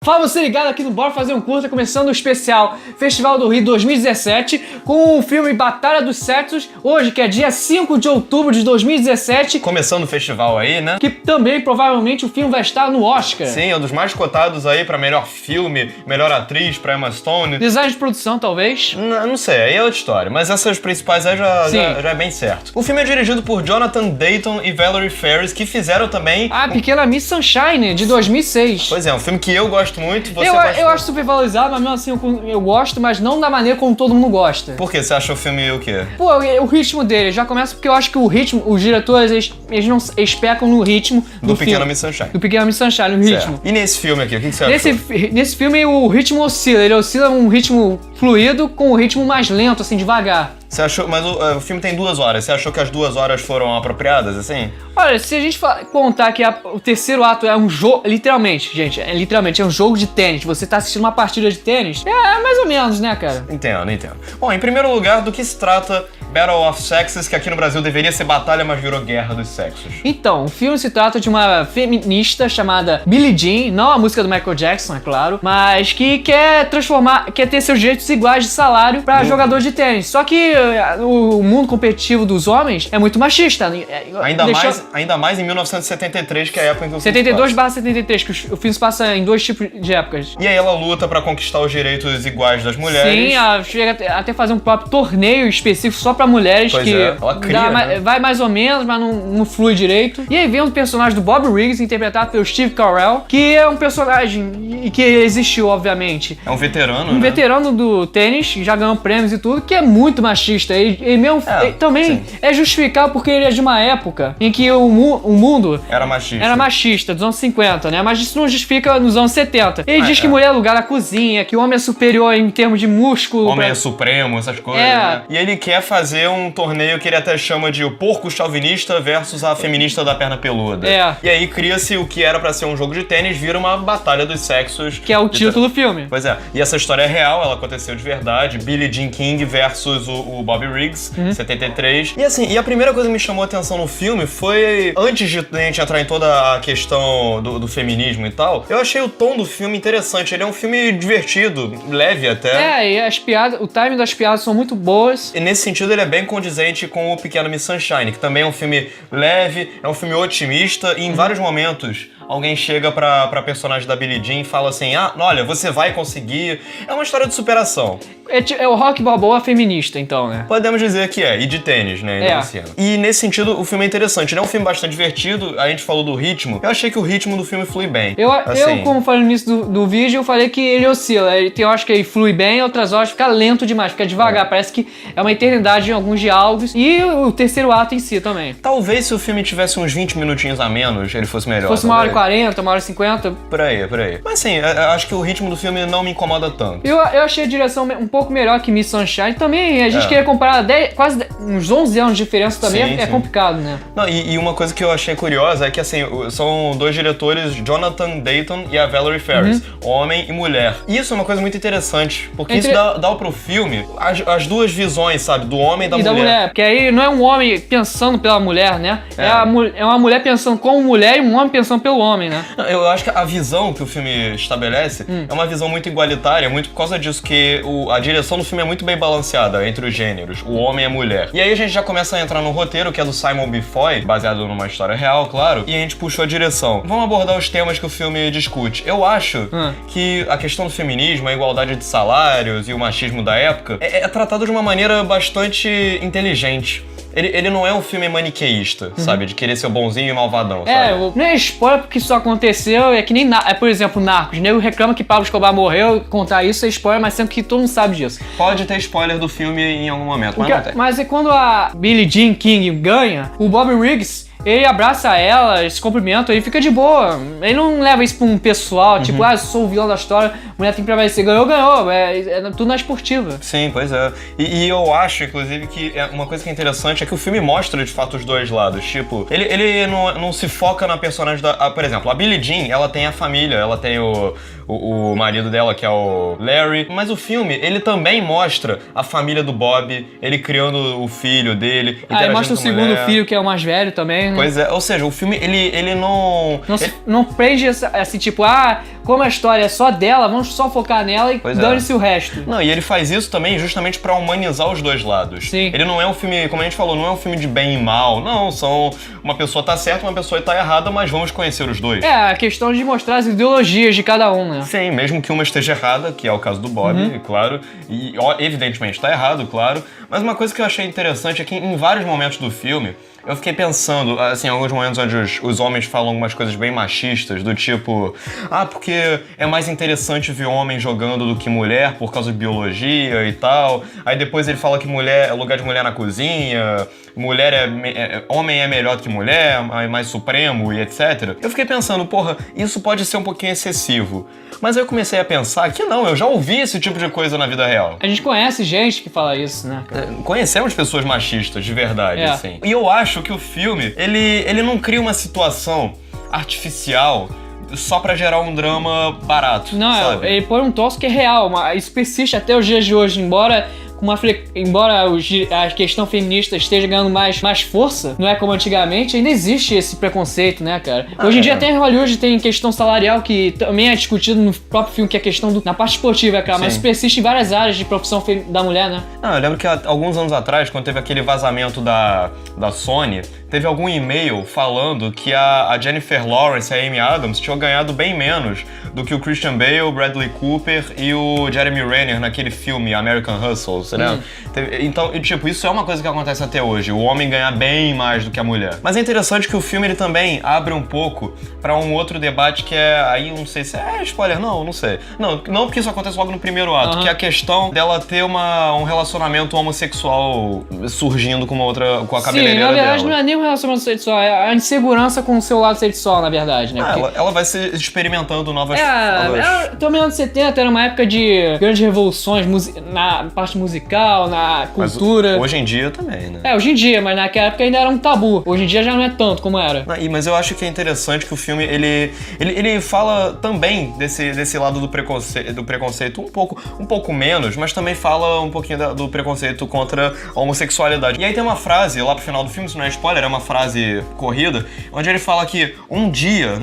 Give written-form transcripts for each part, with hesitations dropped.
Fala você ligado aqui no Bora Fazer um Curta, começando o especial Festival do Rio 2017 com o filme Batalha dos Sexos, hoje que é dia 5 de outubro de 2017. Começando o festival aí, né? Que também provavelmente o filme vai estar no Oscar. Sim, é um dos mais cotados aí pra melhor filme, melhor atriz pra Emma Stone. Design de produção, talvez. Não sei, aí é outra história, mas essas principais aí já é bem certo. O filme é dirigido por Jonathan Dayton e Valerie Faris, que fizeram também... A Pequena Miss Sunshine, de 2006. Pois é, um filme que eu gosto muito, eu acho super valorizado, mas mesmo assim eu gosto, mas não da maneira como todo mundo gosta. Por quê? Você acha o filme o quê? Pô, o ritmo dele já começa porque eu acho que o ritmo, os diretores, eles pecam no ritmo do Pequena Miss Sunshine. Do Pequena Miss Sunshine, o ritmo. E nesse filme aqui, o que você achou? Nesse filme o ritmo oscila, ele oscila um ritmo fluido com um ritmo mais lento, assim, devagar. Você achou, mas o filme tem 2 horas, você achou que as 2 horas foram apropriadas, assim? Olha, se a gente contar que o terceiro ato é um jogo, literalmente, gente, é um jogo de tênis, você tá assistindo uma partida de tênis, é mais ou menos, né, cara? Entendo. Bom, em primeiro lugar, do que se trata Battle of Sexes, que aqui no Brasil deveria ser batalha, mas virou Guerra dos Sexos? Então, o filme se trata de uma feminista chamada Billie Jean, não a música do Michael Jackson, é claro, mas que quer ter seus direitos iguais de salário pra jogador de tênis. Só que o mundo competitivo dos homens é muito machista. Ainda mais em 1973, que é a época em que o 72/73, que o filme se passa em 2 tipos de épocas. E aí ela luta pra conquistar os direitos iguais das mulheres. Sim, ela chega até fazer um próprio torneio específico só pra mulheres, pois que ela cria, né? vai mais ou menos, mas não flui direito. E aí vem um personagem do Bob Riggs, interpretado pelo Steve Carell, que é um personagem que existiu, obviamente. É um veterano, Um veterano do tênis, que já ganhou prêmios e tudo, que é muito machista. E mesmo também é justificável porque ele é de uma época em que o mundo era machista, dos anos 50, né? Mas isso não justifica nos anos 70. Ele diz que mulher é lugar na cozinha, que o homem é superior em termos de músculo. Homem é supremo, essas coisas, né? E ele quer fazer um torneio que ele até chama de o porco chauvinista versus a feminista da perna peluda. E aí cria-se o que era pra ser um jogo de tênis, vira uma batalha dos sexos. Que é o título do filme. Pois é. E essa história é real, ela aconteceu de verdade. Billie Jean King versus o Bobby Riggs, 73. E assim, a primeira coisa que me chamou a atenção no filme foi, antes de a gente entrar em toda a questão do feminismo e tal, eu achei o tom do filme interessante. Ele é um filme divertido, leve até. E as piadas, o timing das piadas são muito boas. E nesse sentido ele é bem condizente com o Pequena Miss Sunshine, que também é um filme leve, é um filme otimista e em vários momentos alguém chega pra personagem da Billie Jean e fala assim, olha, você vai conseguir. É uma história de superação. É o Rock Balboa feminista, então, né? Podemos dizer que e de tênis, né? E nesse sentido, o filme é interessante. Ele é um filme bastante divertido, a gente falou do ritmo. Eu achei que o ritmo do filme flui bem. Eu como falei no início do vídeo, eu falei que ele oscila. Eu acho que ele flui bem, outras horas fica lento demais, fica devagar. Parece que é uma eternidade em alguns diálogos. E o terceiro ato em si também. Talvez se o filme tivesse uns 20 minutinhos a menos, ele fosse melhor. Fosse 1h40, 1h50. Por aí. Mas sim, eu acho que o ritmo do filme não me incomoda tanto. Eu achei a direção um pouco melhor que Miss Sunshine. Também a gente queria comparar quase uns 11 anos de diferença também, é complicado, né? Não, e uma coisa que eu achei curiosa é que, assim, são 2 diretores, Jonathan Dayton e a Valerie Faris, homem e mulher. E isso é uma coisa muito interessante, porque isso dá pro filme as 2 visões, sabe? Do homem e da mulher. Porque aí não é um homem pensando pela mulher, né? É uma mulher pensando como mulher e um homem pensando pelo homem, né? Eu acho que a visão que o filme estabelece é uma visão muito igualitária, muito por causa disso que a direção do filme é muito bem balanceada entre os gêneros, o homem e a mulher. E aí a gente já começa a entrar no roteiro, que é do Simon B. Foy, baseado numa história real, claro, e a gente puxou a direção. Vamos abordar os temas que o filme discute. Eu acho que a questão do feminismo, a igualdade de salários e o machismo da época é tratado de uma maneira bastante inteligente. Ele não é um filme maniqueísta, sabe? De querer ser o bonzinho e malvadão, sabe? Não é spoiler porque isso aconteceu, é que nem, por exemplo, Narcos. O nego reclama que Pablo Escobar morreu, contar isso é spoiler, mas sendo que todo mundo sabe disso. Pode ter spoiler do filme em algum momento, mas não tem. Mas é quando a Billie Jean King ganha, o Bob Riggs, ele abraça ela, eles se cumprimentam, ele fica de boa. Ele não leva isso pra um pessoal, tipo, eu sou o vilão da história, mulher tem que prevalecer. Ganhou. É tudo na esportiva. Sim, pois é. E eu acho, inclusive, que uma coisa que é interessante é que o filme mostra, de fato, os 2 lados. Tipo, ele não se foca na personagem da... por exemplo, a Billie Jean, ela tem a família, ela tem o marido dela, que é o Larry. Mas o filme, ele também mostra a família do Bob, ele criando o filho dele, ele mostra o segundo filho, que é o mais velho também. né? Pois é, ou seja, o filme, ele não... Não prende assim, tipo, como a história é só dela, vamos só focar nela e dane-se o resto. Não, e ele faz isso também justamente pra humanizar os dois lados. Sim. Ele não é um filme, como a gente falou, não é um filme de bem e mal. Não, uma pessoa tá certa, uma pessoa tá errada, mas vamos conhecer os dois. É, a questão de mostrar as ideologias de cada um, né? Sim, mesmo que uma esteja errada, que é o caso do Bob, claro, e evidentemente tá errado, claro. Mas uma coisa que eu achei interessante é que em vários momentos do filme, eu fiquei pensando, assim, em alguns momentos onde os homens falam algumas coisas bem machistas, do tipo, porque é mais interessante ver homem jogando do que mulher por causa de biologia e tal. Aí depois ele fala que lugar de mulher na cozinha, homem é melhor do que mulher, é mais supremo e etc. Eu fiquei pensando, isso pode ser um pouquinho excessivo. Mas aí eu comecei a pensar que não, eu já ouvi esse tipo de coisa na vida real. A gente conhece gente que fala isso, né, cara? Conhecemos pessoas machistas, de verdade, assim. E eu acho que o filme, ele não cria uma situação artificial só pra gerar um drama barato, não, sabe? Ele põe um troço que é real, isso persiste até os dias de hoje, embora a questão feminista esteja ganhando mais força, não é como antigamente, ainda existe esse preconceito, né, cara? Hoje em dia até em Hollywood tem questão salarial que também é discutido no próprio filme, que é a questão na parte esportiva, cara, mas isso persiste em várias áreas de profissão da mulher, né? Eu lembro que alguns anos atrás, quando teve aquele vazamento da Sony, teve algum e-mail falando que a Jennifer Lawrence e a Amy Adams tinham ganhado bem menos do que o Christian Bale, o Bradley Cooper e o Jeremy Renner naquele filme American Hustle, né? Então, isso é uma coisa que acontece até hoje, o homem ganhar bem mais do que a mulher. Mas é interessante que o filme ele também abre um pouco pra um outro debate que aí não sei se é spoiler, não sei. Não porque isso acontece logo no primeiro ato, que é a questão dela ter um relacionamento homossexual surgindo com a cabeleireira dela. Sim, na verdade não é nem um relacionamento sexual, é a insegurança com o seu lado sexual, na verdade, né? Ela vai se experimentando novas... Também anos 70 era uma época de grandes revoluções na parte musical, na cultura. Mas hoje em dia também, né? Hoje em dia, mas naquela época ainda era um tabu. Hoje em dia já não é tanto como era. Mas eu acho que é interessante que o filme, ele fala também desse lado do preconceito um pouco menos, mas também fala um pouquinho do preconceito contra a homossexualidade. E aí tem uma frase lá pro final do filme, isso não é spoiler, é uma frase corrida, onde ele fala que um dia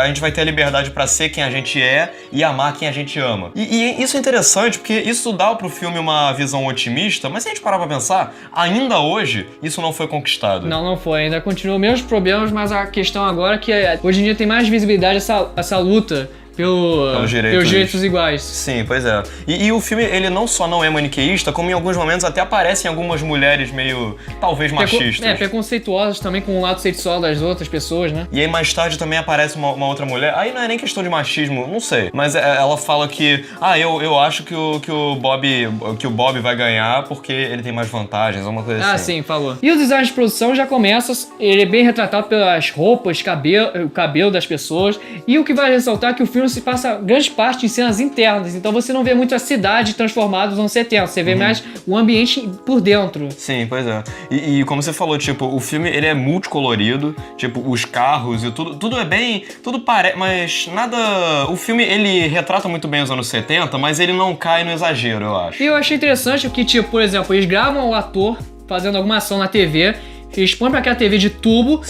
a gente vai ter a liberdade pra ser quem a gente é e amar quem a gente ama. E isso é interessante porque isso dá pro filme uma visão otimista, mas se a gente parar pra pensar, ainda hoje isso não foi conquistado. Não foi, ainda continua os mesmos problemas, mas a questão agora é que hoje em dia tem mais visibilidade essa luta pelos direitos iguais. Sim, pois é. E o filme, ele não só não é maniqueísta, como em alguns momentos até aparecem algumas mulheres meio, talvez, machistas. Preconceituosas também com o lado sexual das outras pessoas, né? E aí mais tarde também aparece uma outra mulher, aí não é nem questão de machismo, não sei, mas ela fala que, eu acho que o Bob vai ganhar porque ele tem mais vantagens, alguma coisa assim. Sim, falou. E o design de produção já começa, ele é bem retratado pelas roupas, o cabelo das pessoas, e o que vai ressaltar é que o filme se passa grande parte em cenas internas, então você não vê muito a cidade transformada nos anos 70, você vê mais o ambiente por dentro. Sim, pois é. E como você falou, o filme ele é multicolorido, os carros e tudo é bem, mas nada... O filme ele retrata muito bem os anos 70, mas ele não cai no exagero, eu acho. E eu achei interessante que, por exemplo, eles gravam o ator fazendo alguma ação na TV, eles põem pra aquela TV de tubo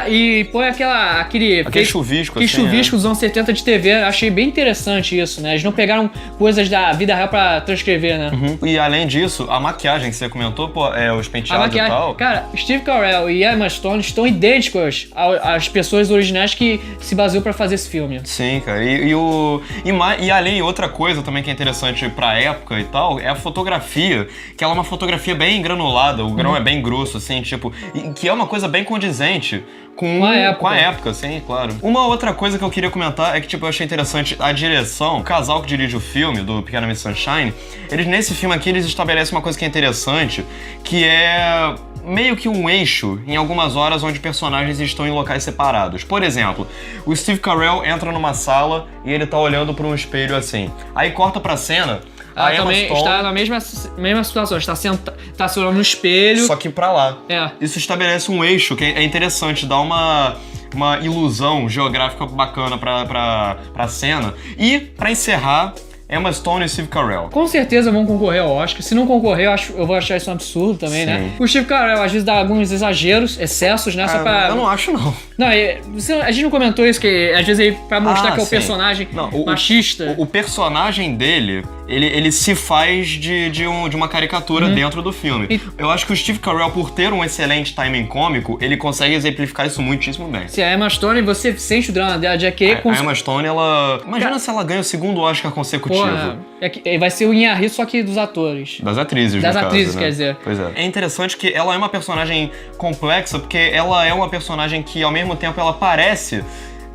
e põe aquele chuvisco, chuvisco dos anos 70 de TV. Achei bem interessante isso, né? Eles não pegaram coisas da vida real pra transcrever, né? E além disso, a maquiagem que você comentou, os penteados e tal... Cara, Steve Carell e Emma Stone estão idênticos às pessoas originais que se baseou pra fazer esse filme. Sim, cara. E além, outra coisa também que é interessante pra época e tal, é a fotografia, que ela é uma fotografia bem granulada, o grão é bem grosso, assim, que é uma coisa bem condizente com a época, sim, claro. Uma outra coisa que eu queria comentar é que, eu achei interessante a direção, o casal que dirige o filme, do Pequena Miss Sunshine, nesse filme aqui, eles estabelecem uma coisa que é interessante, que é meio que um eixo em algumas horas onde personagens estão em locais separados. Por exemplo, o Steve Carell entra numa sala e ele tá olhando por um espelho assim. Aí corta pra cena... Ela também está na mesma situação, está se olhando no espelho. Só que pra lá. É. Isso estabelece um eixo que é interessante, dá uma ilusão geográfica bacana pra cena. E, pra encerrar, Emma Stone e Steve Carell. Com certeza vão concorrer ao Oscar. Se não concorrer, eu vou achar isso um absurdo também, né? O Steve Carell às vezes dá alguns exageros, excessos, né? Só pra... Eu não acho, não. Não, a gente não comentou isso, que às vezes aí pra mostrar que é o personagem machista. O personagem dele, ele se faz de uma caricatura dentro do filme. Eu acho que o Steve Carell, por ter um excelente timing cômico, ele consegue exemplificar isso muitíssimo bem. Se a Emma Stone, você sente o drama dela de querer... A Emma Stone, ela... Imagina se ela ganha o segundo Oscar consecutivo. Vai ser o Inharri, só que dos atores. Das atrizes, Das no atrizes, caso, né? quer dizer. Pois é. É interessante que ela é uma personagem complexa, porque ela é uma personagem que, ao mesmo tempo, ela parece...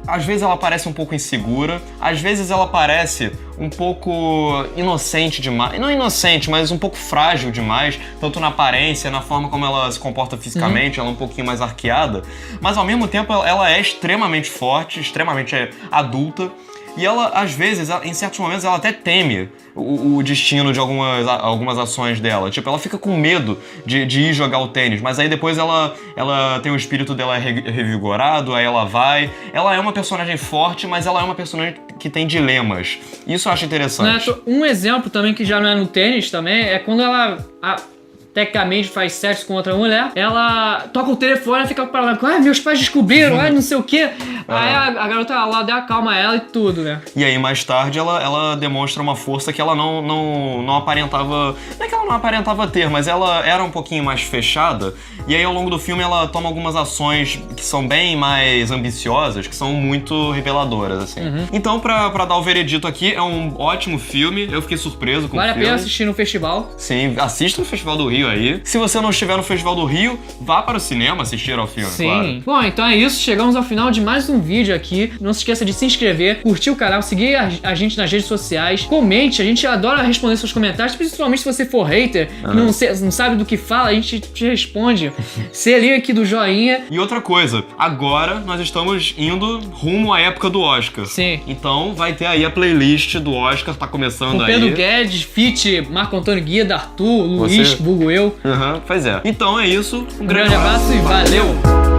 Às vezes ela parece um pouco insegura, às vezes ela parece um pouco inocente demais. Não inocente, mas um pouco frágil demais, tanto na aparência, na forma como ela se comporta fisicamente, ela é um pouquinho mais arqueada. Mas ao mesmo tempo ela é extremamente forte, extremamente adulta. E ela, às vezes, em certos momentos, ela até teme o destino de algumas ações dela. Tipo, ela fica com medo de ir jogar o tênis, mas aí depois ela tem o espírito dela revigorado, aí ela vai. Ela é uma personagem forte, mas ela é uma personagem que tem dilemas. Isso eu acho interessante. Um exemplo também que já não é no tênis também, é quando ela... tecnicamente faz sexo com outra mulher, ela toca o telefone e fica falando, meus pais descobriram, não sei o quê. Aí a garota lá dá calma a ela e tudo, né? E aí mais tarde ela demonstra uma força que ela não aparentava... Não é que ela não aparentava ter, mas ela era um pouquinho mais fechada. E aí ao longo do filme ela toma algumas ações que são bem mais ambiciosas, que são muito reveladoras, assim. Então, pra dar o veredito aqui, é um ótimo filme. Eu fiquei surpreso com o filme. Vale a pena assistir no festival. Sim, assista no Festival do Rio aí. Se você não estiver no Festival do Rio, vá para o cinema assistir ao filme, claro. Bom, então é isso. Chegamos ao final de mais um vídeo aqui. Não se esqueça de se inscrever, curtir o canal, seguir a gente nas redes sociais. Comente, a gente adora responder seus comentários, principalmente se você for hater, não sabe do que fala, a gente te responde. Se liga aqui do joinha. E outra coisa, agora nós estamos indo rumo à época do Oscar. Sim. Então vai ter aí a playlist do Oscar, tá começando aí. Pedro Guedes, Fit, Marco Antônio Guida, Arthur, Luiz, vulgo eu. Pois é. Então é isso. Um grande abraço e valeu!